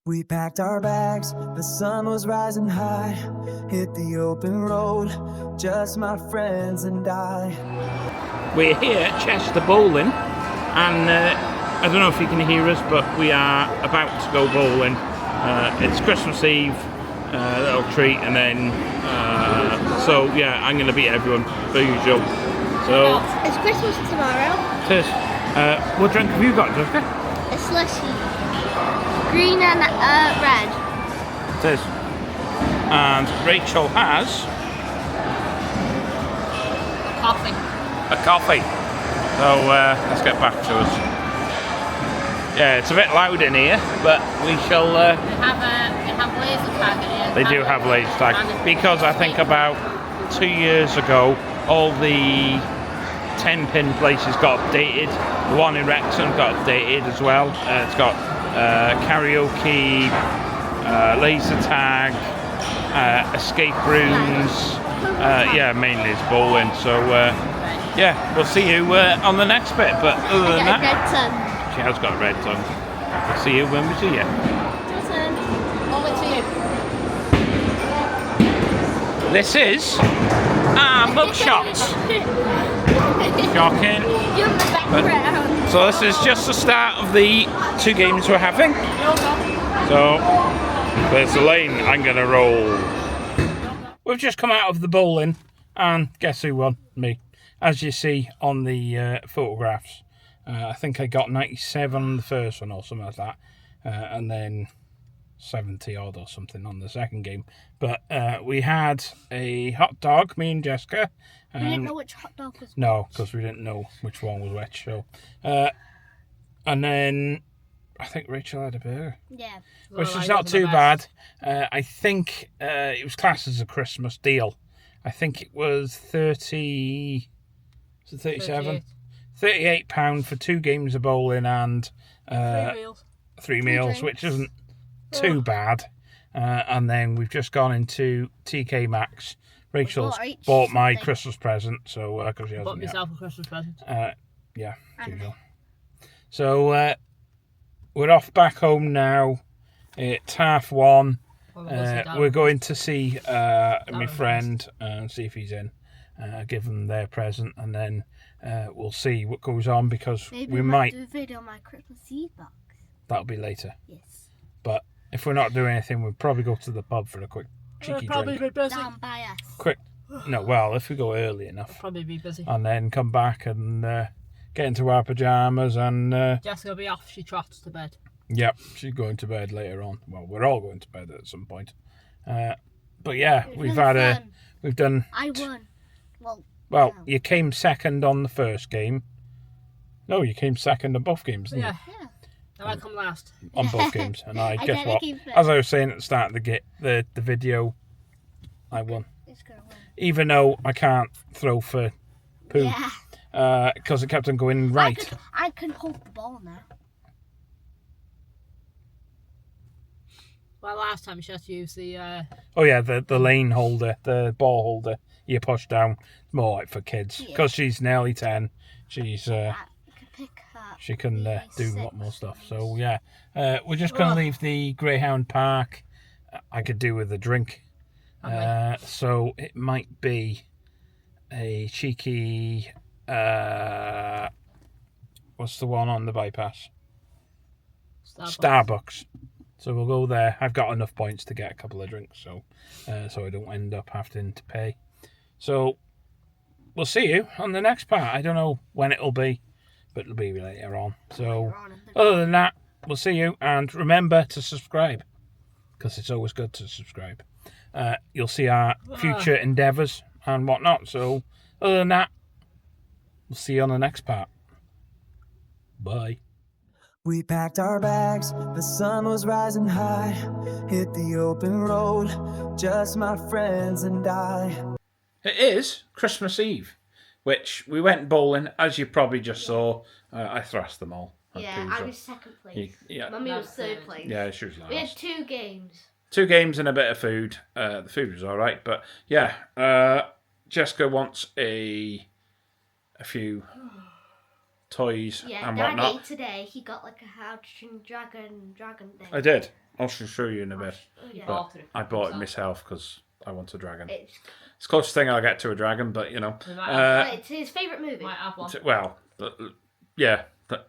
We packed our bags, the sun was rising high. Hit the open road, just my friends and I. We're here at Chester Bowling, and I don't know if you can hear us, but we are about to go bowling. It's Christmas Eve, a little treat, and then so yeah, I'm going to beat everyone per usual. So it's Christmas tomorrow. it is. What drink have you got, Jessica? A slushy. Green and red. It is. And Rachel has Coffee. a coffee. So let's get back to us. Yeah, it's a bit loud in here, but we shall. They have laser tag in here. They do have laser tag because I think about 2 years ago, all the 10-pin places got updated. The one in Wrexham got updated as well. It's got karaoke, laser tag, escape rooms. Yeah, mainly it's bowling. So yeah, we'll see you on the next bit. But other than that, red tongue. she has got a red tongue. We'll see you when we see you. Your turn. Over to you. This is our mugshot. Shocking. You're in the background. So this is just the start of the 2 games we're having. So there's the lane I'm going to roll. We've just come out of the bowling, and guess who won? Me. As you see on the photographs. I think I got 97 on the first one or something like that. And then 70 odd or something on the second game. But we had a hot dog, me and Jessica. We didn't know which hot dog was. No, because we didn't know which one was which. So, and then I think Rachel had a burger. Yeah. Which is not too bad. I think it was classed as a Christmas deal. I think it was 30... Was it 37? £38 for 2 games of bowling and 3 meals. 3 meals, which isn't too bad. And then we've just gone into TK Maxx. Rachel's bought my Christmas present, so because she hasn't Bought yet. myself a Christmas present. Yeah, as usual. So we're off back home now. It's 1:30. We're going to see my friend and see if he's in. Give them their present, and then we'll see what goes on because Maybe we might do a video on my Christmas Eve box. That'll be later. Yes. But if we're not doing anything, we'll probably go to the pub for a quick cheeky probably drink. be busy. Down by us. Quick. No, well, if we go early enough. Probably be busy. And then come back and get into our pyjamas and... Jessica will be off. She trots to bed. Yep, she's going to bed later on. Well, we're all going to bed at some point. But yeah, we've done... I won. Well, you came second on the first game. No, you came second on both games, didn't you? Yeah. Now I come last. On both games. And I guess what? came first. As I was saying at the start of the video, I won. It's gonna win. Even though I can't throw for poo. Yeah. Because it kept on going right. I can hold the ball now. Well, last time she had to use the... Oh yeah, the lane holder, the ball holder you push down. It's more like for kids. Because she's nearly 10. She's... she can do a lot more stuff. So yeah, we're just going to leave the Greyhound Park. I could do with a drink. So it might be a cheeky... what's the one on the bypass? Starbucks. So we'll go there. I've got enough points to get a couple of drinks, so I don't end up having to pay. So we'll see you on the next part. I don't know when it'll be, but it'll be later on. So other than that, we'll see you. And remember to subscribe, because it's always good to subscribe. You'll see our future endeavours and whatnot. So other than that, we'll see you on the next part. Bye. We packed our bags, the sun was rising high. Hit the open road, just my friends and I. It is Christmas Eve, which we went bowling, as you probably just saw. I thrashed them all. Yeah, I was second place. Mummy was third place. Yeah, she was last. We had 2 games. 2 games and a bit of food. The food was all right, but yeah, Jessica wants a few toys and whatnot. Daddy today he got like a How to Train Dragon thing. I did. I'll show you in a bit. Yeah. But I bought it myself because I want a dragon. It's It's the closest thing I'll get to a dragon, but you know. it's his favourite movie. Might have one. Well, yeah.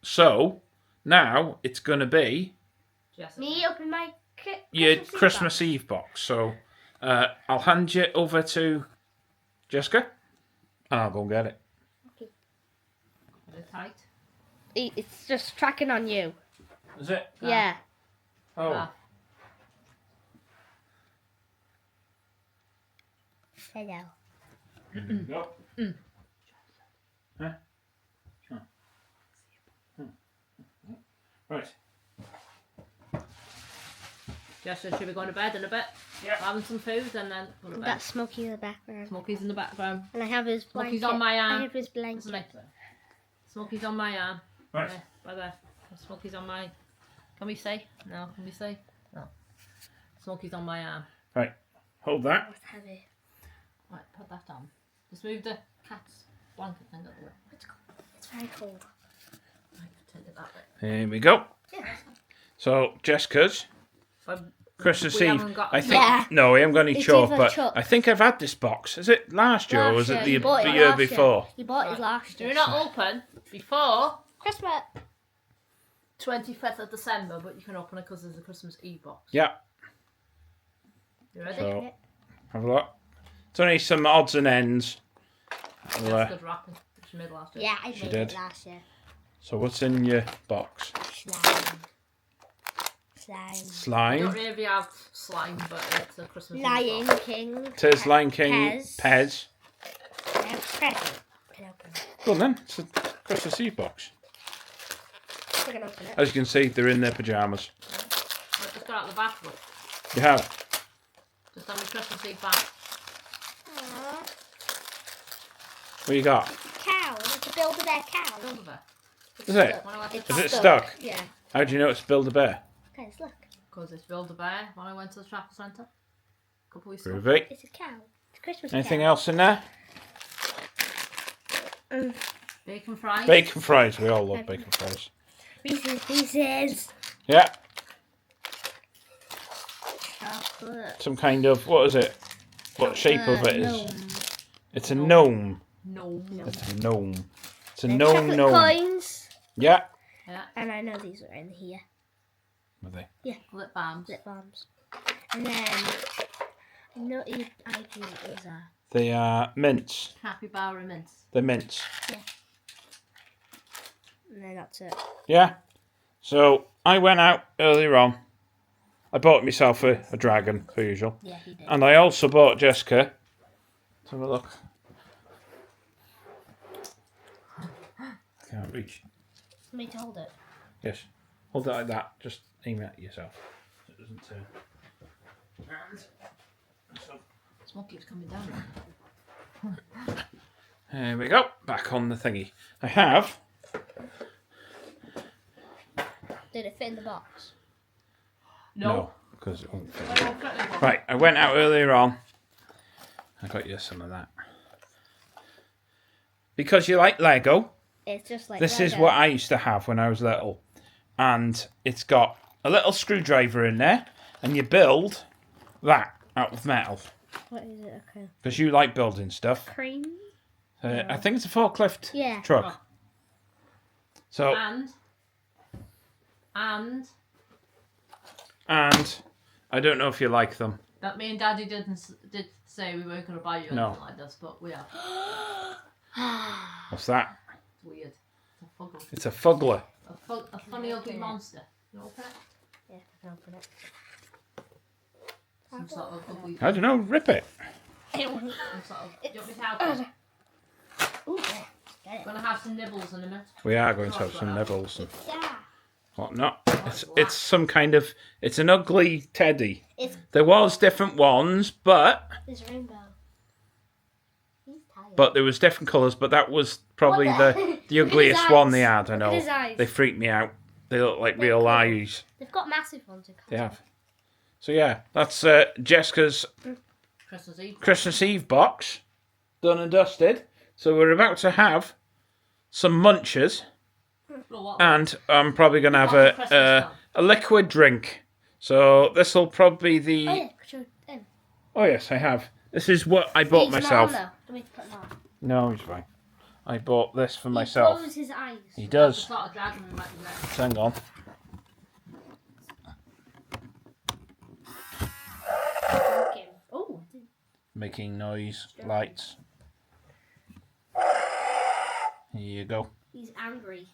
So now it's going to be Jessica. Me open my your Christmas Eve box. So I'll hand you over to Jessica, and I'll go and get it. Okay. Is it tight? It's just tracking on you. Is it? Yeah. Oh. Ah. Hello. Go. Huh? Oh. Right. Jessica, should we go to bed in a bit? Yeah. Having some food and then go to We've bed. got Smokey in the background. Smokey's in the background. And I have his blanket. Smokey's on my arm. I have his blanket. Isn't it? Smokey's on my arm. Right. Yeah, bye bye. Smokey's on my. Can we say? No. Can we say? No. Smokey's on my arm. Right. Hold that. It's heavy. Right, put that down. Just move the cat's blanket thing up the way. It's very cold. Right, turn it that way. Here we go. Yeah. So Jessica's But Christmas we Eve. haven't got- I think Yeah. no, we haven't got any It's chalk, either but chalk. I think I've had this box. Is it last year or was it the You bought it year last before? You bought it last Do year. not open before Christmas. 25th of December, but you can open it because there's a Christmas Eve box. Yeah. You ready? So have a look. It's only some odds and ends. Well, That's good wrapping. Which you made last year. Yeah, I She made did. it last year. so what's in your box? Slime. Slime. You don't Slime. really have slime, but it's a Christmas Eve Lion box. King. Tis Lion King. Pez. Pez. Present. Can open it. Well then, it's a Christmas Eve box. I can open it. As you can see, they're in their pajamas. Right, just got out the back, look. You have. Just on the Christmas Eve back. What you got? Cow. It's a Build-A-Bear cow. Build a bit. Is it? When I went It's Is it stuck? Yeah. How do you know it's Build-A-Bear? Guys, look. Because it's Build a Bear when I went to the Trafford Centre a couple weeks ago. Groovy. It's a cow. It's a Christmas Anything cow. else in there? Bacon fries. Bacon fries. We all love bacon fries. Reese's Pieces. Yeah. Chocolate. Some kind of, what is it? What shape of it is? Gnome. It's a gnome. No. It's a gnome. It's a And gnome chocolate gnome. coins. Yeah. Yeah. And I know these are in here. Were they? Lip balms. Lip balms. And then I know I do is They are mints. Happy Bar and mints. They're mints. and then that's it. Yeah. So I went out earlier on. I bought myself a dragon, per usual. Yeah, he did. And I also bought Jessica. Let's have a look. I can't reach. Want me to hold it? Yes. Hold it like that. Just aim it at yourself. So it doesn't turn. And so Smokey's coming down. there we go. Back on the thingy. I have. Did it fit in the box? No, because it won't fit. Oh, okay. Right, I went out earlier on. I got you some of that. Because you like Lego, It's just like this is Lego. what I used to have when I was little. And it's got a little screwdriver in there, and you build that out of metal. What is it? Okay. Because you like building stuff. Cream? I think it's a forklift Yeah. truck. So, And and I don't know if you like them. that me and Daddy did say we weren't going to buy you anything No. like this, but we have. What's that? It's weird. It's a fuggle. It's a fuggler. A funny ugly monster. You open it? Yeah, I can open it. Some sort of ugly. I don't know, rip it. Some sort of. Do you want me to help you? Ooh, yeah. Get it. We're going to have some nibbles in a minute. We are going to have some nibbles and Yeah. whatnot. It's some kind of, it's an ugly teddy. It's There was different ones, but this rainbow. He's tired. there was different colours, but that was probably What the the- ugliest Look at his one eyes. they had, I Look at know. his eyes. They freak me out. They look like They're real cool. eyes. They've got massive ones in They have. So yeah, that's Jessica's Christmas Eve. Christmas Eve box. Done and dusted. So we're about to have some munches. Well, what? And I'm probably going to have What's the Christmas a liquid drink. So this will probably be Oh, the. yeah, show him. Oh yes, I have. This is what I bought He's myself. Not on, though. Do we put him on? No, he's fine. I bought this for He myself. closes his eyes. He That's does. the sort of dragon we might be next. Hang on. Okay. Oh, Making noise, lights. Here you go. he's angry.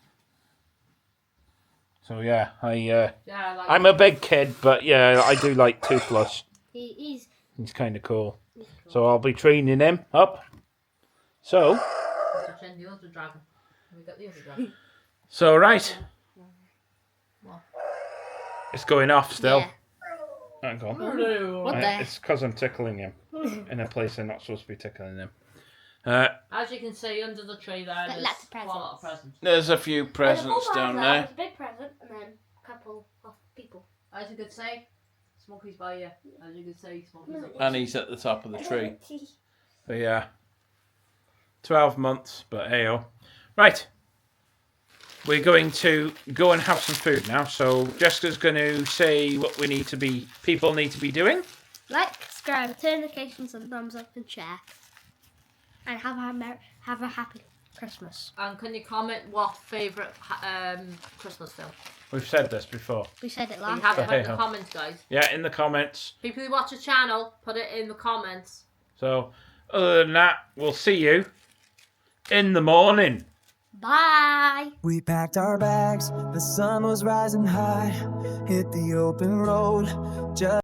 So yeah, Yeah, I like I'm a big kid, but yeah, I do like Toothless. He's He's kind of cool. cool. So I'll be training him up. So, to train the other dragon. We got the other dragon. so right. What? It's going off still. Yeah. Hang on. What the? It's because I'm tickling him in a place I'm not supposed to be tickling him. As you can see, under the tree there, But there's lots of quite a lot of presents. There's a few presents down there. A big present and then a couple of people. As you can see, Smokey's by you. As you can see, Smokey's up. And he's at the top of the tree. But yeah. 12 months, but hey-oh. Right. We're going to go and have some food now. So Jessica's going to say what people need to be doing. Like, subscribe, turn notifications and thumbs up and share. And have a happy Christmas. And can you comment what favourite Christmas film? We've said this before. We said it You last have to time. put in hey-ho. the comments, guys. Yeah, in the comments. People who watch the channel, put it in the comments. So other than that, we'll see you in the morning. Bye. We packed our bags, the sun was rising high, hit the open road. Just